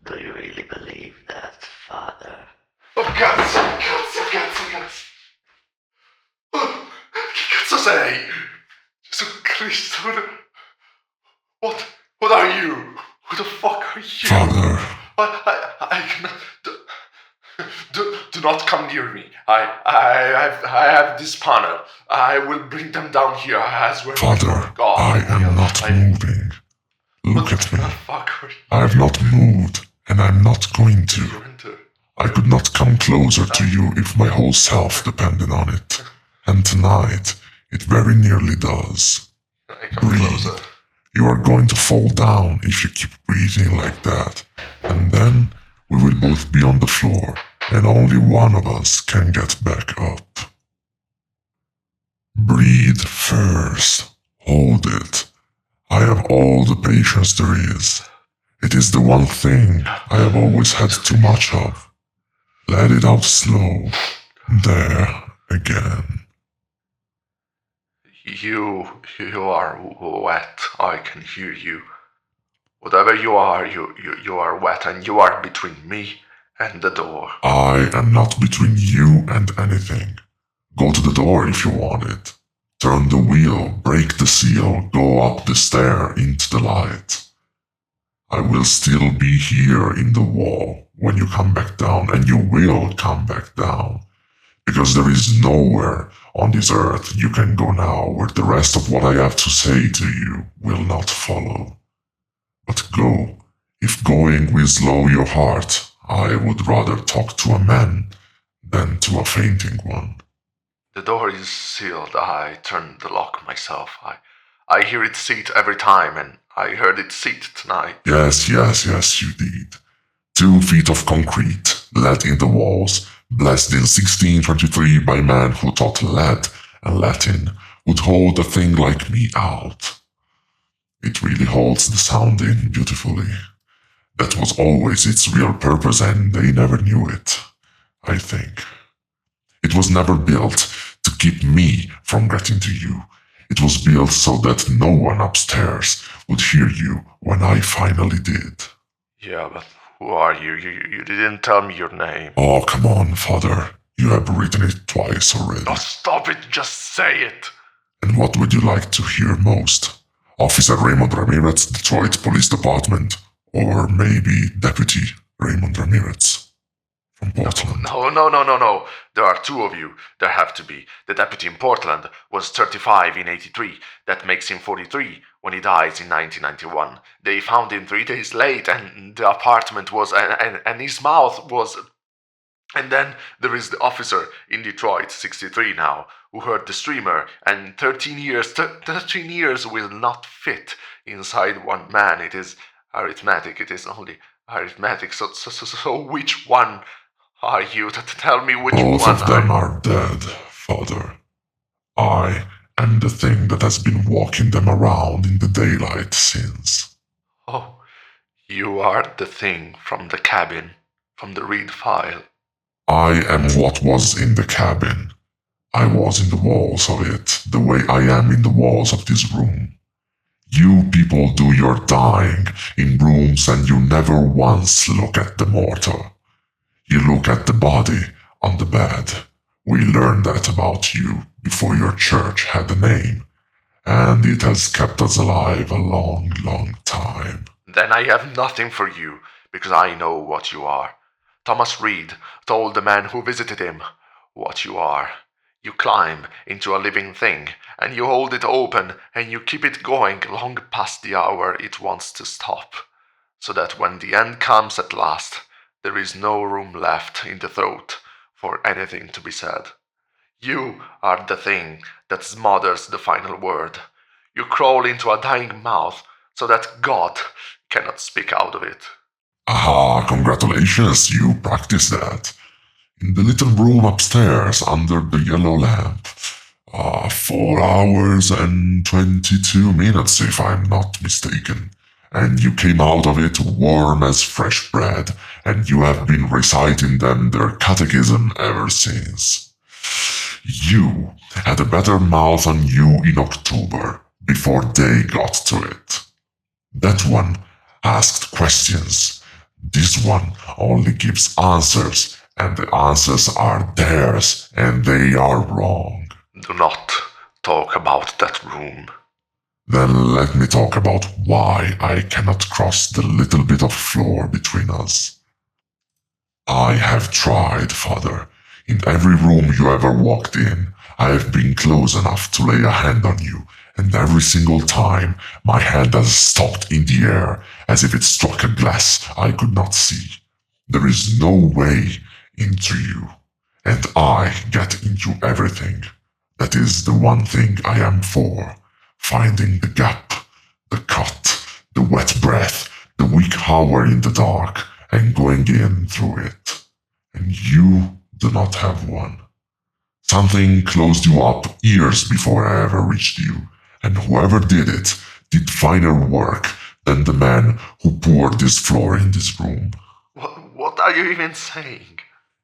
Do you really believe that, Father? Oh, cazzo! Che cazzo sei? Gesù Cristo! What are you? Who the fuck are you? Father. I cannot... Do not come near me. I have this panel. I will bring them down here as well. Father, God, I am not moving. Look at me. I have not moved, and I'm not going to. I could not come closer to you if my whole self depended on it. And tonight, it very nearly does. Breathe. You are going to fall down if you keep breathing like that. And then, we will both be on the floor, and only one of us can get back up. Breathe first. Hold it. I have all the patience there is. It is the one thing I have always had too much of. Let it out slow. There, again. You are wet. I can hear you. Whatever you are wet, and you are between me and the door. I am not between you and anything. Go to the door if you want it. Turn the wheel, break the seal, go up the stair into the light. I will still be here in the wall when you come back down, and you will come back down. Because there is nowhere on this earth you can go now where the rest of what I have to say to you will not follow. But go. If going will slow your heart, I would rather talk to a man than to a fainting one. The door is sealed. I turned the lock myself. I hear it seat every time, and I heard it seat tonight. Yes, you did. 2 feet of concrete, let in the walls, blessed in 1623 by man who taught lead and Latin, would hold a thing like me out. It really holds the sound in beautifully. That was always its real purpose, and they never knew it, I think. It was never built to keep me from getting to you. It was built so that no one upstairs would hear you when I finally did. Yeah, but who are you? You didn't tell me your name. Oh, come on, Father. You have written it twice already. Oh, stop it. Just say it. And what would you like to hear most? Officer Raymond Ramirez, Detroit Police Department, or maybe Deputy Raymond Ramirez from Portland? No. There are 2 of you. There have to be. The deputy in Portland was 35 in 83. That makes him 43 when he dies in 1991. They found him 3 days late, and the apartment was... and his mouth was... And then there is the officer in Detroit, 63 now, who heard the streamer, and 13 years will not fit inside one man. It is arithmetic. It is only arithmetic. So which one are you? Tell me which one. Both of them are dead, Father. I am the thing that has been walking them around in the daylight since. Oh, you are the thing from the cabin, from the read file. I am what was in the cabin. I was in the walls of it, the way I am in the walls of this room. You people do your dying in rooms, and you never once look at the mortal. You look at the body on the bed. We learned that about you before your church had a name, and it has kept us alive a long, long time. Then I have nothing for you, because I know what you are. Thomas Reed told the man who visited him what you are. You climb into a living thing, and you hold it open, and you keep it going long past the hour it wants to stop, so that when the end comes at last, there is no room left in the throat for anything to be said. You are the thing that smothers the final word. You crawl into a dying mouth so that God cannot speak out of it. Ah, congratulations, you practiced that. In the little room upstairs under the yellow lamp. 4 hours and 22 minutes, if I'm not mistaken. And you came out of it warm as fresh bread, and you have been reciting them their catechism ever since. You had a better mouth on you in October, before they got to it. That one asked questions. This one only gives answers, and the answers are theirs, and they are wrong. Do not talk about that room. Then let me talk about why I cannot cross the little bit of floor between us. I have tried, Father. In every room you ever walked in, I have been close enough to lay a hand on you, and every single time my hand has stopped in the air as if it struck a glass I could not see. There is no way into you, and I get into everything. That is the one thing I am for, finding the gap, the cut, the wet breath, the weak hour in the dark, and going in through it. And you do not have one. Something closed you up years before I ever reached you, and whoever did it did finer work than the man who poured this floor in this room. What are you even saying?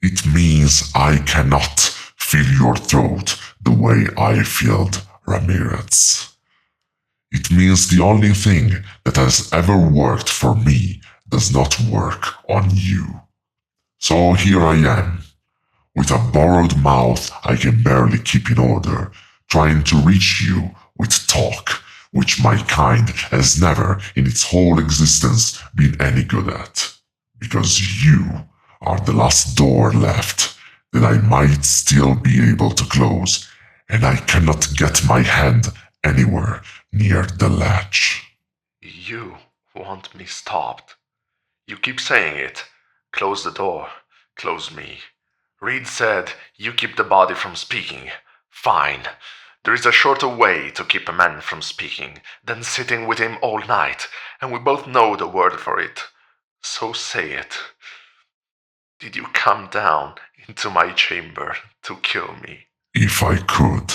It means I cannot feel your throat the way I filled Ramirez. It means the only thing that has ever worked for me does not work on you. So here I am, with a borrowed mouth I can barely keep in order, trying to reach you with talk, which my kind has never in its whole existence been any good at. Because you are the last door left that I might still be able to close, and I cannot get my hand anywhere near the latch. You want me stopped. You keep saying it. Close the door. Close me. Reed said you keep the body from speaking. Fine. There is a shorter way to keep a man from speaking than sitting with him all night, and we both know the word for it. So say it. Did you come down into my chamber to kill me? If I could,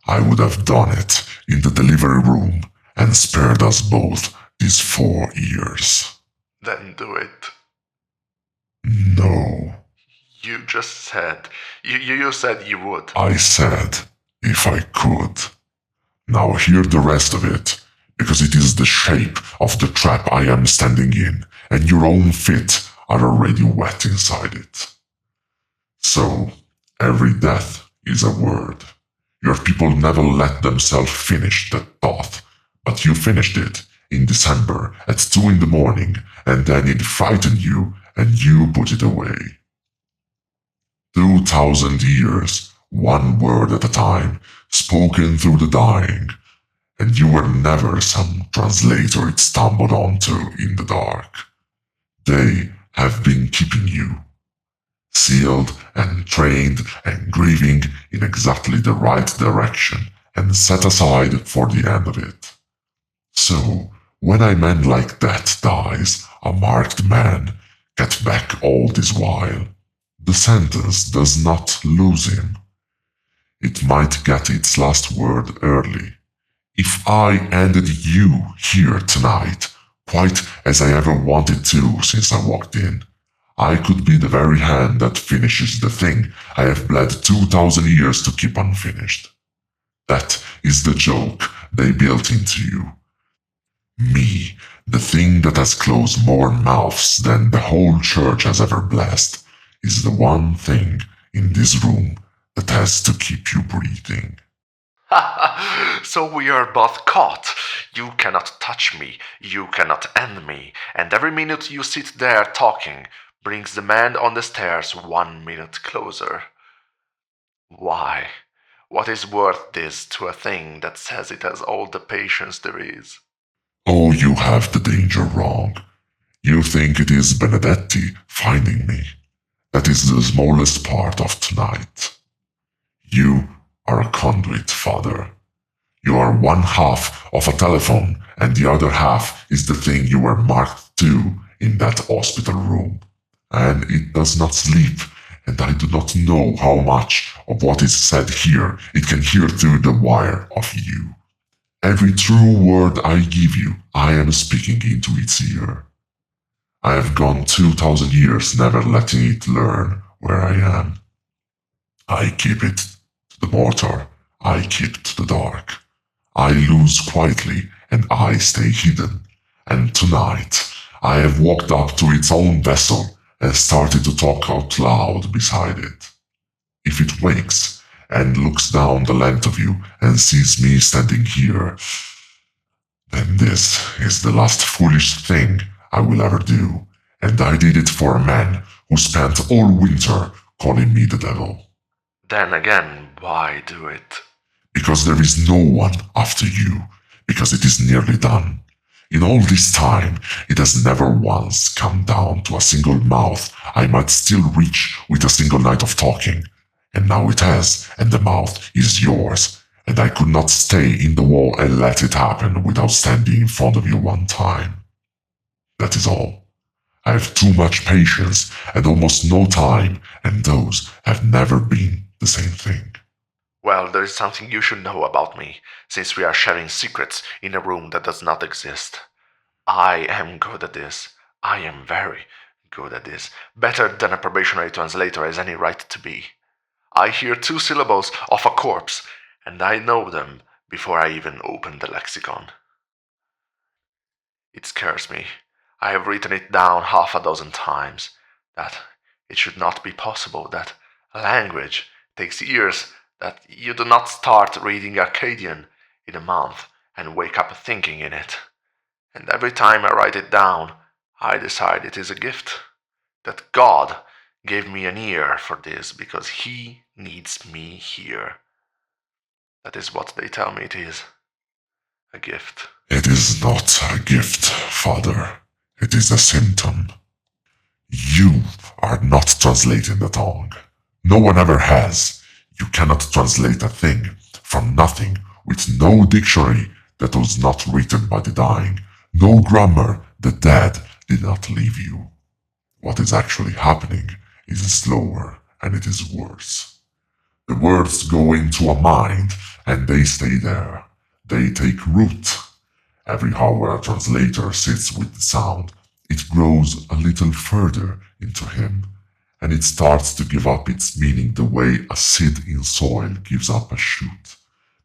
I would have done it in the delivery room and spared us both these 4 years. Then do it. No, You just said. You said you would. I said, if I could. Now hear the rest of it, because it is the shape of the trap I am standing in, and your own feet are already wet inside it. So, every death is a word. Your people never let themselves finish that thought, but you finished it in December at 2 in the morning, and then it frightened you, and you put it away. 2,000 years, one word at a time, spoken through the dying, and you were never some translator it stumbled onto in the dark. They have been keeping you, sealed and trained and grieving in exactly the right direction and set aside for the end of it. So, when a man like that dies, a marked man, get back all this while, the sentence does not lose him. It might get its last word early. If I ended you here tonight, quite as I ever wanted to since I walked in, I could be the very hand that finishes the thing I have bled 2,000 years to keep unfinished. That is the joke they built into you. Me, the thing that has closed more mouths than the whole church has ever blessed, is the one thing in this room that has to keep you breathing. So we are both caught. You cannot touch me, you cannot end me, and every minute you sit there talking brings the man on the stairs 1 minute closer. Why? What is worth this to a thing that says it has all the patience there is? Oh, you have the danger wrong. You think it is Benedetti finding me. That is the smallest part of tonight. You are a conduit, Father. You are one half of a telephone, and the other half is the thing you were marked to in that hospital room. And it does not sleep, and I do not know how much of what is said here it can hear through the wire of you. Every true word I give you, I am speaking into its ear. I have gone 2,000 years never letting it learn where I am. I keep it to the mortar, I keep to the dark. I lose quietly, and I stay hidden. And tonight, I have walked up to its own vessel and started to talk out loud beside it. If it wakes and looks down the length of you and sees me standing here, then this is the last foolish thing I will ever do, and I did it for a man who spent all winter calling me the devil. Then again, why do it? Because there is no one after you, because it is nearly done. In all this time, it has never once come down to a single mouth I might still reach with a single night of talking. And now it has, and the mouth is yours, and I could not stay in the wall and let it happen without standing in front of you one time. That is all. I have too much patience and almost no time, and those have never been the same thing. Well, there is something you should know about me, since we are sharing secrets in a room that does not exist. I am good at this. I am very good at this. Better than a probationary translator has any right to be. I hear 2 syllables of a corpse, and I know them before I even open the lexicon. It scares me. I have written it down 6 times, that it should not be possible that a language takes years, that you do not start reading Akkadian in a month and wake up thinking in it. And every time I write it down, I decide it is a gift, that God gave me an ear for this because He needs me here. That is what they tell me it is. A gift. It is not a gift, Father. It is a symptom. You are not translating the tongue. No one ever has. You cannot translate a thing from nothing with no dictionary that was not written by the dying, no grammar the dead did not leave you. What is actually happening is slower and it is worse. The words go into a mind and they stay there. They take root. Every hour a translator sits with the sound, it grows a little further into him, and it starts to give up its meaning the way a seed in soil gives up a shoot,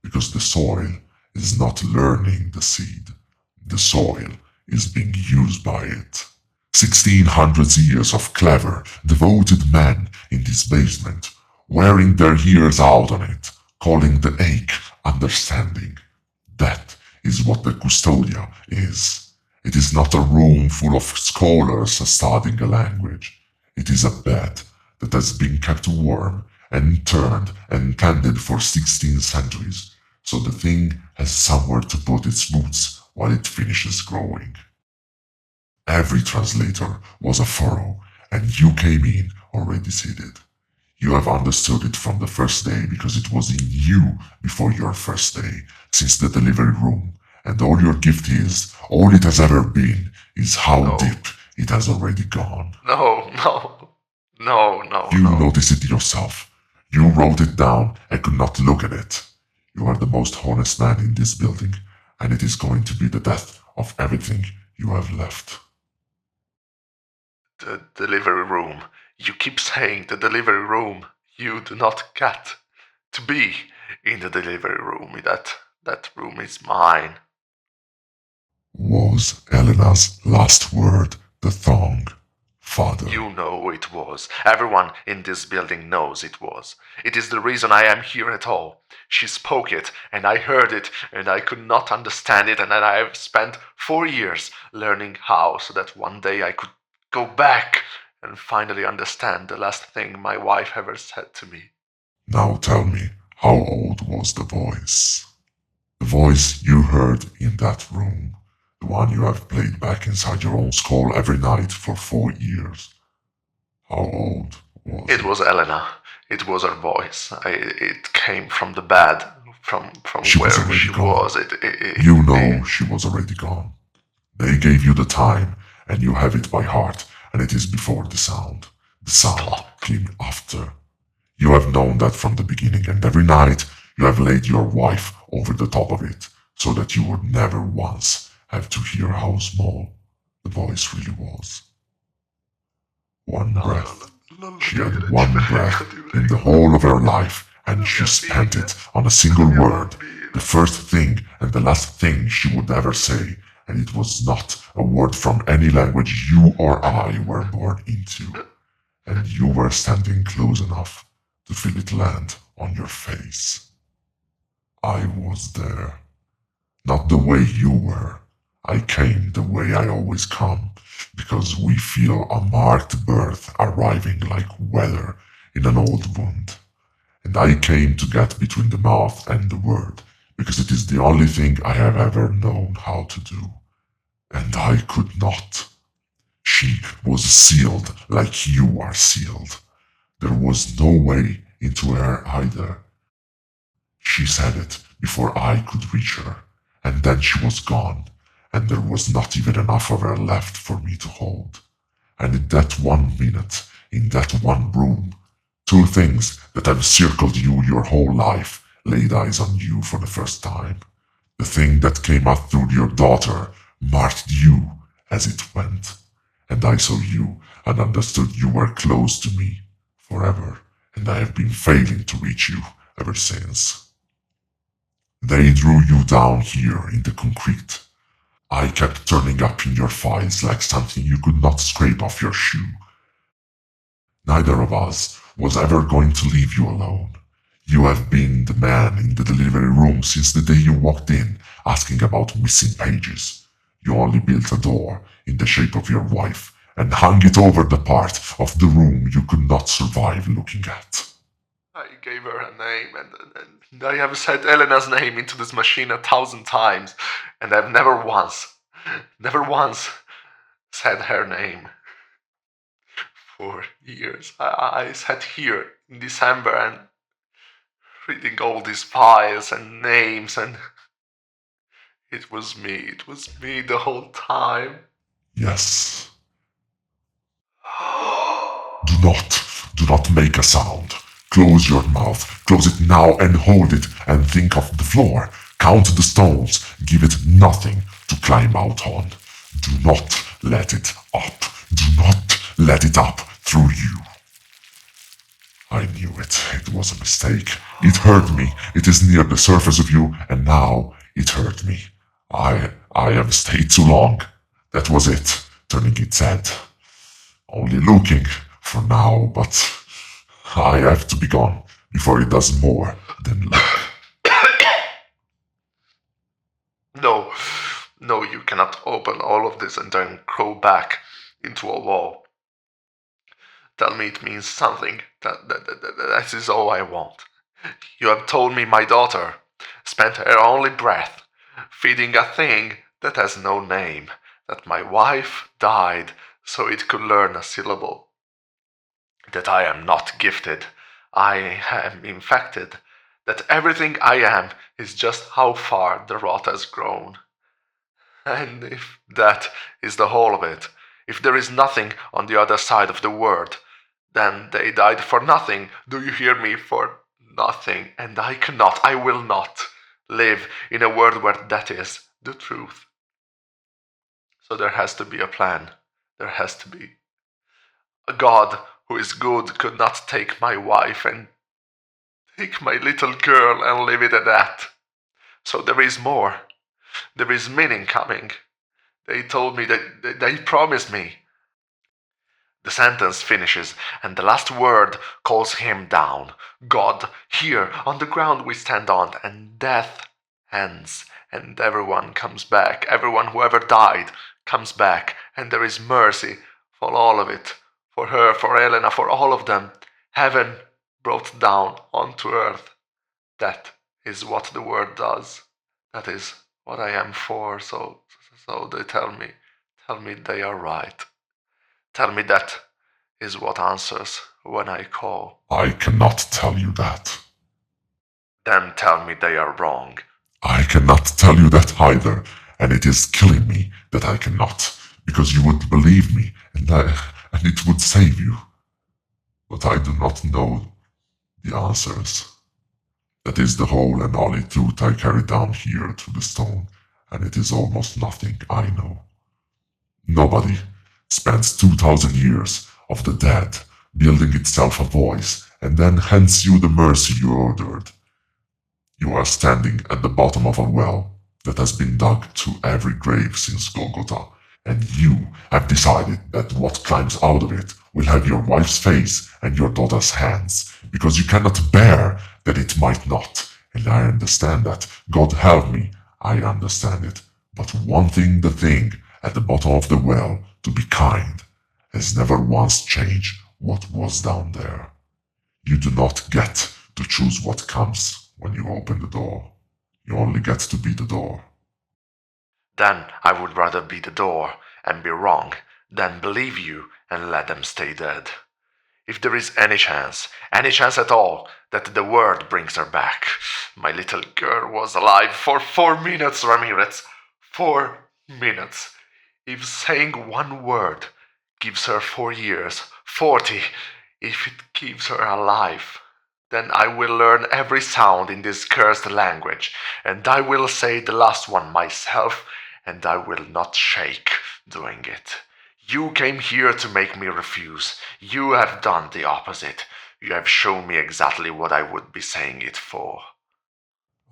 because the soil is not learning the seed. The soil is being used by it. 1600 years of clever, devoted men in this basement, wearing their ears out on it, calling the ache understanding. That is what the custodia is. It is not a room full of scholars studying a language. It is a bed that has been kept warm and turned and tended for 16 centuries, so the thing has somewhere to put its roots while it finishes growing. Every translator was a furrow, and you came in already seated. You have understood it from the first day because it was in you before your first day, since the delivery room, and all your gift is, all it has ever been, is how deep it has already gone. No. You noticed it yourself. You wrote it down and could not look at it. You are the most honest man in this building, and it is going to be the death of everything you have left. The delivery room. You keep saying the delivery room. You do not get to be in the delivery room. That room is mine. Was Elena's last word the thong, Father? You know it was. Everyone in this building knows it was. It is the reason I am here at all. She spoke it, and I heard it, and I could not understand it, and I have spent 4 years learning how, so that one day I could go back and finally understand the last thing my wife ever said to me. Now tell me, how old was the voice? The voice you heard in that room, the one you have played back inside your own skull every night for 4 years. How old was it? It was Elena. It was her voice. It came from the bed, from she where was already she gone. was. You know she was already gone. They gave you the time, and you have it by heart, and it is before the sound. The sound came after. You have known that from the beginning, and every night you have laid your wife over the top of it, so that you would never once have to hear how small the voice really was. One breath. She had one breath in the whole of her life, and she spent it on a single word, the first thing and the last thing she would ever say, and it was not a word from any language you or I were born into, and you were standing close enough to feel it land on your face. I was there, not the way you were. I came the way I always come, because we feel a marked birth arriving like weather in an old wound. And I came to get between the mouth and the word, because it is the only thing I have ever known how to do. And I could not. She was sealed like you are sealed. There was no way into her either. She said it before I could reach her, and then she was gone, and there was not even enough of her left for me to hold. And in that 1 minute, in that one room, two things that have circled you your whole life laid eyes on you for the first time. The thing that came out through your daughter marked you as it went, and I saw you and understood you were close to me forever, and I have been failing to reach you ever since. They drew you down here in the concrete. I kept turning up in your files like something you could not scrape off your shoe. Neither of us was ever going to leave you alone. You have been the man in the delivery room since the day you walked in, asking about missing pages. You only built a door in the shape of your wife and hung it over the part of the room you could not survive looking at. I gave her a name, and I have said Elena's name into this machine 1,000 times, and I've never once said her name. For years, I sat here in December and reading all these files and names, and it was me the whole time. Yes. Do not make a sound. Close your mouth, close it now and hold it and think of the floor. Count the stones, give it nothing to climb out on. Do not let it up. Do not let it up through you. I knew it. It was a mistake. It hurt me. It is near the surface of you, and now it hurt me. I have stayed too long. That was it, turning its head. Only looking for now, but I have to be gone before it does more than look. No, you cannot open all of this and then crawl back into a wall. Tell me it means something. That is all I want. You have told me my daughter spent her only breath feeding a thing that has no name, that my wife died so it could learn a syllable, that I am not gifted, I am infected, that everything I am is just how far the rot has grown. And if that is the whole of it, if there is nothing on the other side of the word, then they died for nothing, do you hear me? For nothing, and I will not live in a world where that is the truth. So there has to be a plan. There has to be. A God who is good could not take my wife and take my little girl and leave it at that. So there is more. There is meaning coming. They told me that they promised me. The sentence finishes, and the last word calls him down. God, here on the ground we stand on, and death ends, and everyone comes back. Everyone who ever died comes back, and there is mercy for all of it. For her, for Elena, for all of them. Heaven brought down onto earth. That is what the word does. That is what I am for. So they tell me they are right. Tell me that is what answers when I call. I cannot tell you that. Then tell me they are wrong. I cannot tell you that either, and it is killing me that I cannot, because you would believe me, and it would save you. But I do not know the answers. That is the whole and only truth I carry down here to the stone, and it is almost nothing I know. Nobody spends 2,000 years of the dead building itself a voice and then hands you the mercy you ordered. You are standing at the bottom of a well that has been dug to every grave since Golgotha, and you have decided that what climbs out of it will have your wife's face and your daughter's hands, because you cannot bear that it might not. And I understand that. God help me, I understand it. But one thing, the thing at the bottom of the well, to be kind, has never once changed what was down there. You do not get to choose what comes when you open the door. You only get to be the door. Then I would rather be the door and be wrong than believe you and let them stay dead. If there is any chance at all, that the word brings her back. My little girl was alive for 4 minutes, Ramirez. 4 minutes. If saying one word gives her 4 years, 40, if it keeps her alive, then I will learn every sound in this cursed language, and I will say the last one myself, and I will not shake doing it. You came here to make me refuse. You have done the opposite. You have shown me exactly what I would be saying it for.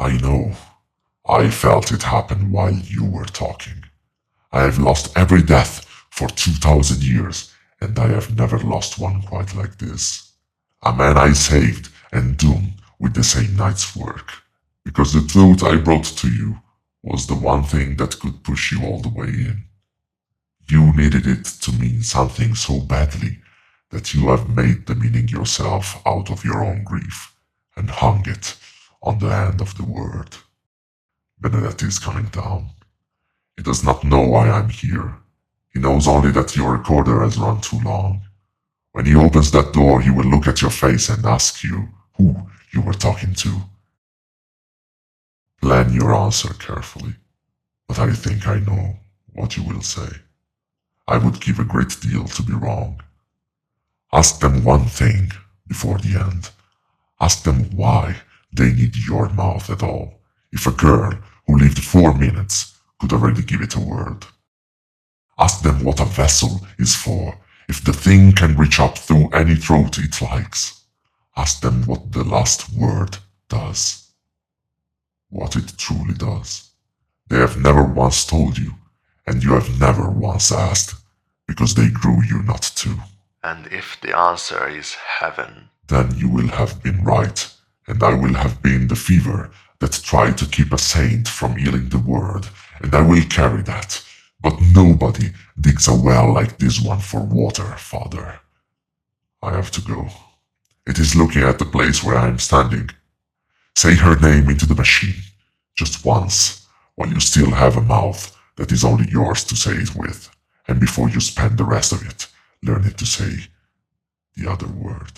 I know. I felt it happen while you were talking. I have lost every death for 2,000 years, and I have never lost one quite like this. A man I saved and doomed with the same night's work, because the truth I brought to you was the one thing that could push you all the way in. You needed it to mean something so badly that you have made the meaning yourself out of your own grief and hung it on the end of the word. Benedetti is coming down. He does not know why I'm here. He knows only that your recorder has run too long. When he opens that door, he will look at your face and ask you who you were talking to. Plan your answer carefully, but I think I know what you will say. I would give a great deal to be wrong. Ask them one thing before the end. Ask them why they need your mouth at all, if a girl who lived 4 minutes could already give it a word. Ask them what a vessel is for, if the thing can reach up through any throat it likes. Ask them what the last word does. What it truly does. They have never once told you, and you have never once asked, because they grew you not to. And if the answer is heaven, then you will have been right, and I will have been the fever that tried to keep a saint from healing the world, and I will carry that. But nobody digs a well like this one for water, Father. I have to go. It is looking at the place where I am standing. Say her name into the machine, just once, while you still have a mouth that is only yours to say it with, and before you spend the rest of it, learn it to say the other word.